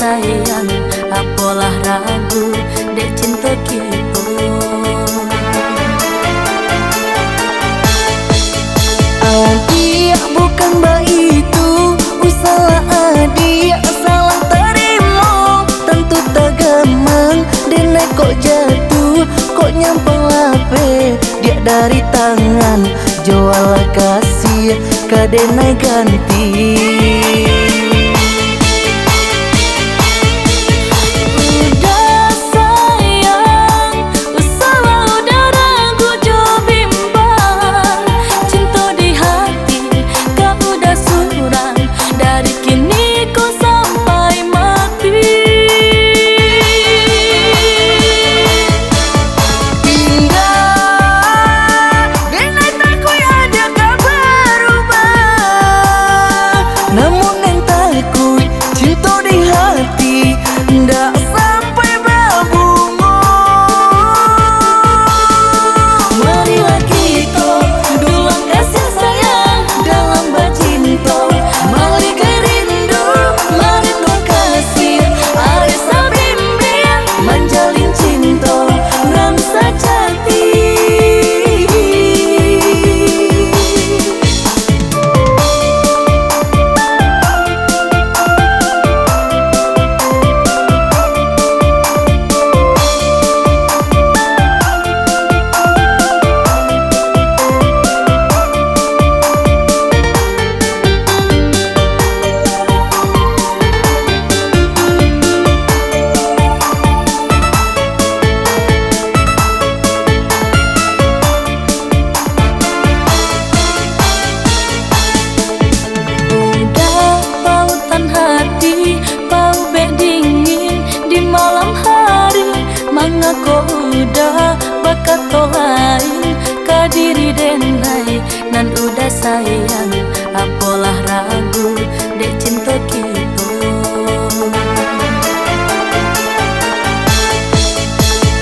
sayang, apalah ragu dek cinta kita. Adik bukan begitu, usaha adik salah terima. Tentu tak gamang, dene kok jatuh, kok nyampang lape. Dia dari tangan, jual kasih, kadena ganti. Ndak sampai berbunga. Marilah kita dulang kasih sayang dalam bercinta. Mari gerindu, mari dong kasih aresa bimbing menjalin cinta nan sejati. Kau udah berkata lain ke diri denai, nan udah sayang, apalah ragu dek cinta kita.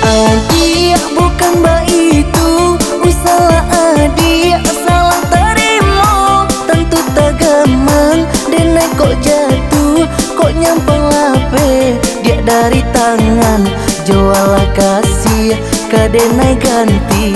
Adik bukan begitu, usaha adik salah terima. Tentu tak gamang, dene kok jatuh, kok nyampang lape. Dia dari tangan, jual kasih, kadena ganti.